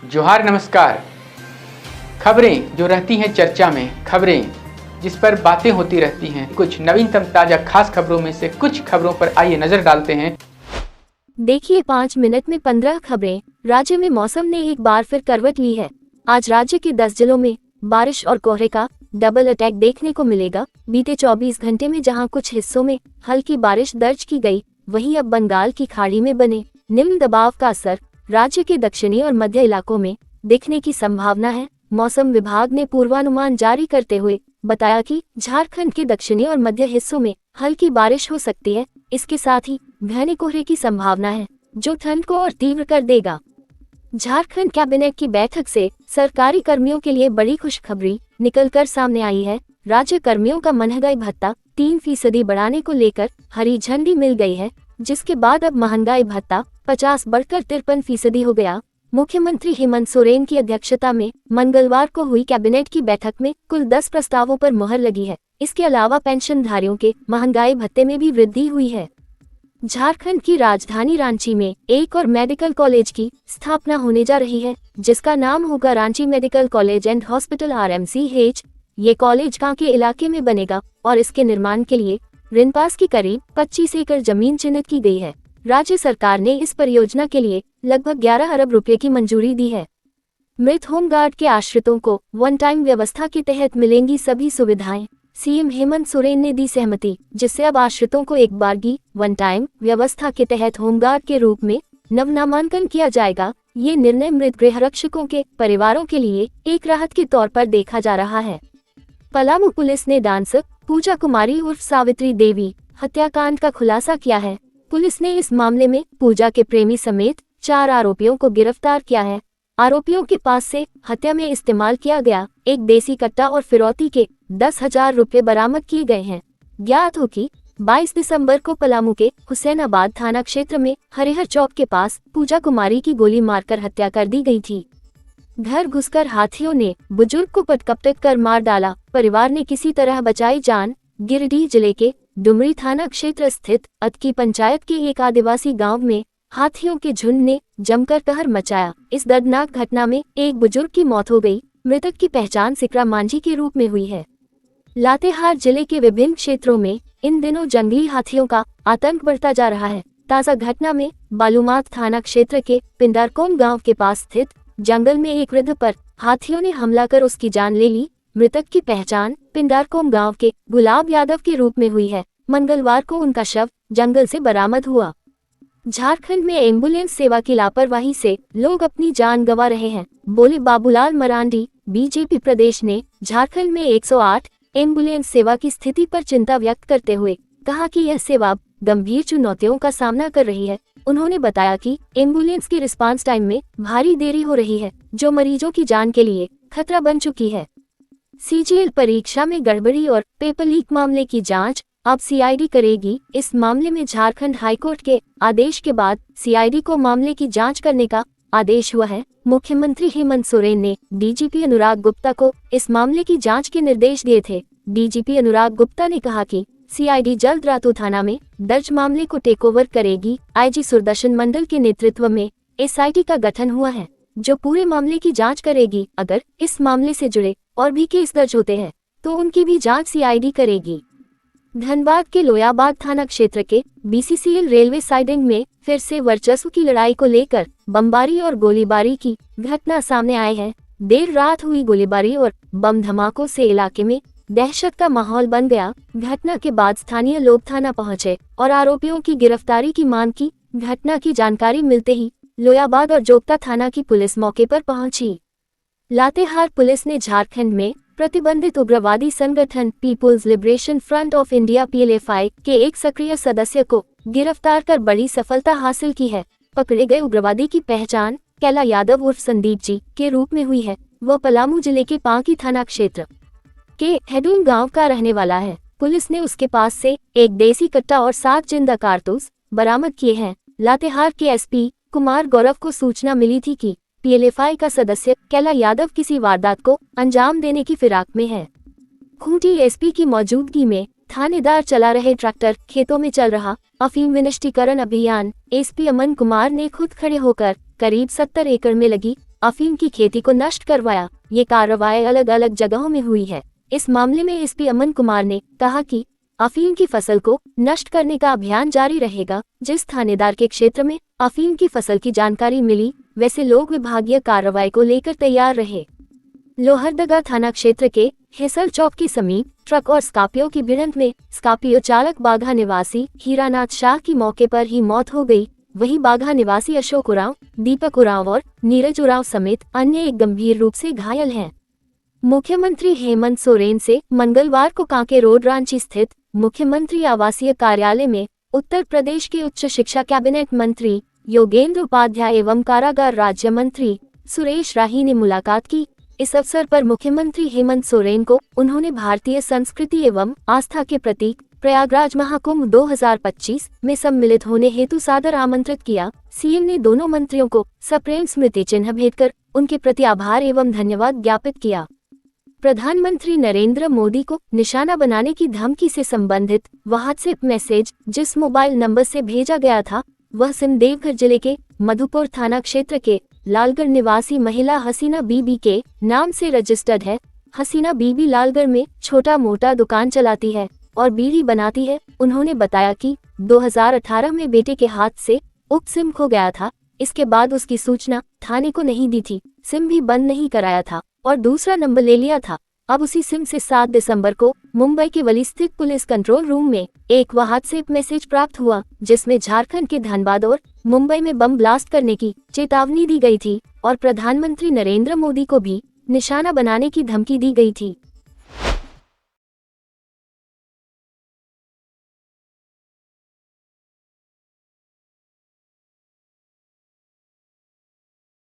जोहार नमस्कार। खबरें जो रहती हैं चर्चा में, खबरें जिस पर बातें होती रहती हैं, कुछ नवीनतम ताजा खास खबरों में से कुछ खबरों पर आइए नजर डालते हैं। देखिए 5 मिनट में 15 खबरें। राज्य में मौसम ने एक बार फिर करवट ली है। आज राज्य के 10 जिलों में बारिश और कोहरे का डबल अटैक देखने को मिलेगा। बीते 24 घंटे में जहां कुछ हिस्सों में हल्की बारिश दर्ज की गई, वहीं अब बंगाल की खाड़ी में बने निम्न दबाव का असर राज्य के दक्षिणी और मध्य इलाकों में दिखने की संभावना है। मौसम विभाग ने पूर्वानुमान जारी करते हुए बताया कि झारखंड के दक्षिणी और मध्य हिस्सों में हल्की बारिश हो सकती है। इसके साथ ही घने कोहरे की संभावना है, जो ठंड को और तीव्र कर देगा। झारखंड कैबिनेट की बैठक से सरकारी कर्मियों के लिए बड़ी खुशखबरी निकलकर सामने आई है। राज्य कर्मियों का महंगाई भत्ता 3% बढ़ाने को लेकर हरी झंडी मिल गई है, जिसके बाद अब महंगाई भत्ता 50 बढ़कर 53% हो गया। मुख्यमंत्री हेमंत सोरेन की अध्यक्षता में मंगलवार को हुई कैबिनेट की बैठक में कुल 10 प्रस्तावों पर मुहर लगी है। इसके अलावा पेंशनधारियों के महंगाई भत्ते में भी वृद्धि हुई है। झारखंड की राजधानी रांची में एक और मेडिकल कॉलेज की स्थापना होने जा रही है, जिसका नाम होगा Ranchi medical college and hospital RMCH। ये कॉलेज कांके इलाके में बनेगा और इसके निर्माण के लिए रिनपास की करीब 25 एकड़ जमीन चिन्हित की गई है। राज्य सरकार ने इस परियोजना के लिए लगभग 11 अरब रुपए की मंजूरी दी है। मृत होमगार्ड के आश्रितों को वन टाइम व्यवस्था के तहत मिलेंगी सभी सुविधाएं। सीएम हेमंत सोरेन ने दी सहमति, जिससे अब आश्रितों को एक बारगी वन टाइम व्यवस्था के तहत होमगार्ड के रूप में नवनामांकन किया जाएगा। ये निर्णय मृत गृहरक्षकों के परिवारों के लिए एक राहत के तौर पर देखा जा रहा है। पलामू पुलिस ने डांसर पूजा कुमारी उर्फ सावित्री देवी हत्याकांड का खुलासा किया है। पुलिस ने इस मामले में पूजा के प्रेमी समेत 4 आरोपियों को गिरफ्तार किया है। आरोपियों के पास से हत्या में इस्तेमाल किया गया एक देसी कट्टा और फिरौती के 10,000 रुपए बरामद किए गए हैं। ज्ञात हो कि 22 दिसंबर को पलामू के हुसैनाबाद थाना क्षेत्र में हरिहर चौक के पास पूजा कुमारी की गोली मारकर हत्या कर दी गई थी। घर घुसकर हाथियों ने बुजुर्ग को पटक कर मार डाला, परिवार ने किसी तरह बचाई जान। गिरिडीह जिले के डुमरी थाना क्षेत्र स्थित अतकी पंचायत के एक आदिवासी गांव में हाथियों के झुंड ने जमकर कहर मचाया। इस दर्दनाक घटना में एक बुजुर्ग की मौत हो गई। मृतक की पहचान सिकरा मांझी के रूप में हुई है। लातेहार जिले के विभिन्न क्षेत्रों में इन दिनों जंगली हाथियों का आतंक बढ़ता जा रहा है। ताजा घटना में बालूमाथ थाना क्षेत्र के पिंडारकोम गांव के पास स्थित जंगल में एक वृद्ध पर हाथियों ने हमला कर उसकी जान ले ली। मृतक की पहचान पिंडारकोम गांव के गुलाब यादव के रूप में हुई है। मंगलवार को उनका शव जंगल से बरामद हुआ। झारखंड में एम्बुलेंस सेवा की लापरवाही से लोग अपनी जान गंवा रहे हैं, बोले बाबूलाल मरांडी। बीजेपी प्रदेश ने झारखंड में 108 एम्बुलेंस सेवा की स्थिति पर चिंता व्यक्त करते हुए कहा कि यह सेवा गंभीर चुनौतियों का सामना कर रही है। उन्होंने बताया कि एम्बुलेंस की रिस्पांस टाइम में भारी देरी हो रही है, जो मरीजों की जान के लिए खतरा बन चुकी है। CGL परीक्षा में गड़बड़ी और पेपर लीक मामले की जांच अब CID करेगी। इस मामले में झारखंड हाईकोर्ट के आदेश के बाद CID को मामले की जांच करने का आदेश हुआ है। मुख्यमंत्री हेमंत सोरेन ने DGP अनुराग गुप्ता को इस मामले की जांच के निर्देश दिए थे। DGP अनुराग गुप्ता ने कहा कि CID जल्द रातू थाना में दर्ज मामले को टेक ओवर करेगी। IG सुदर्शन मंडल के नेतृत्व में SIT का गठन हुआ है, जो पूरे मामले की जांच करेगी। अगर इस मामले से जुड़े और भी केस दर्ज होते हैं तो उनकी भी जांच CID करेगी। धनबाद के लोयाबाद थाना क्षेत्र के BCCL रेलवे साइडिंग में फिर से वर्चस्व की लड़ाई को लेकर बमबारी और गोलीबारी की घटना सामने आई है। देर रात हुई गोलीबारी और बम धमाकों से इलाके में दहशत का माहौल बन गया। घटना के बाद स्थानीय लोग थाना पहुंचे और आरोपियों की गिरफ्तारी की मांग की। घटना की जानकारी मिलते ही लोयाबाद और जोगता थाना की पुलिस मौके पर पहुंची। लातेहार पुलिस ने झारखंड में प्रतिबंधित उग्रवादी संगठन people's liberation front of India PLFI के एक सक्रिय सदस्य को गिरफ्तार कर बड़ी सफलता हासिल की है। पकड़े गए उग्रवादी की पहचान कैला यादव उर्फ संदीप जी के रूप में हुई है। वह पलामू जिले के पांकी थाना क्षेत्र के हेडून गांव का रहने वाला है। पुलिस ने उसके पास से एक देसी कट्टा और 7 जिंदा कारतूस बरामद किए हैं। लातेहार के SP कुमार गौरव को सूचना मिली थी कि PLFI का सदस्य कैला यादव किसी वारदात को अंजाम देने की फिराक में है। खूंटी SP की मौजूदगी में थानेदार चला रहे ट्रैक्टर खेतों में चल रहा अफीम विनिष्टीकरण अभियान SP अमन कुमार ने खुद खड़े होकर करीब 70 एकड़ में लगी अफीम की खेती को नष्ट करवाया। ये कार्रवाई अलग अलग जगहों में हुई है। इस मामले में एसपी अमन कुमार ने कहा कि अफीम की फसल को नष्ट करने का अभियान जारी रहेगा। जिस थानेदार के क्षेत्र में अफीम की फसल की जानकारी मिली, वैसे लोग विभागीय कार्रवाई को लेकर तैयार रहे। लोहरदगा थाना क्षेत्र के हेसल चौक के समीप ट्रक और स्कॉर्पियो की भिड़ंत में स्कॉर्पियो चालक बाघा निवासी हीरानाथ शाह की मौके पर ही मौत हो गई। वहीं बाघा निवासी अशोक उरांव, दीपक उरांव और नीरज उरांव समेत अन्य एक गंभीर रूप से घायल हैं। मुख्यमंत्री हेमंत सोरेन से मंगलवार को कांके रोड रांची स्थित मुख्यमंत्री आवासीय कार्यालय में उत्तर प्रदेश के उच्च शिक्षा कैबिनेट मंत्री योगेंद्र उपाध्याय एवं कारागार राज्य मंत्री सुरेश राही ने मुलाकात की। इस अवसर पर मुख्यमंत्री हेमंत सोरेन को उन्होंने भारतीय संस्कृति एवं आस्था के प्रतीक प्रयागराज महाकुंभ 2025 में सम्मिलित होने हेतु सादर आमंत्रित किया। सीएम ने दोनों मंत्रियों को सप्रेम स्मृति चिन्ह भेंट कर उनके प्रति आभार एवं धन्यवाद ज्ञापित किया। प्रधानमंत्री नरेंद्र मोदी को निशाना बनाने की धमकी से संबंधित व्हाट्सएप मैसेज जिस मोबाइल नंबर से भेजा गया था, वह सिम देवघर जिले के मधुपुर थाना क्षेत्र के लालगढ़ निवासी महिला हसीना बीबी के नाम से रजिस्टर्ड है। हसीना बीबी लालगढ़ में छोटा मोटा दुकान चलाती है और बीड़ी बनाती है। उन्होंने बताया कि 2018 में बेटे के हाथ से उक्त सिम खो गया था। इसके बाद उसकी सूचना थाने को नहीं दी थी, सिम भी बंद नहीं कराया था और दूसरा नंबर ले लिया था। अब उसी सिम से 7 दिसंबर को मुंबई के वली स्थित पुलिस कंट्रोल रूम में एक व्हाट्सएप मैसेज प्राप्त हुआ, जिसमें झारखंड के धनबाद और मुंबई में बम ब्लास्ट करने की चेतावनी दी गई थी और प्रधानमंत्री नरेंद्र मोदी को भी निशाना बनाने की धमकी दी गई थी।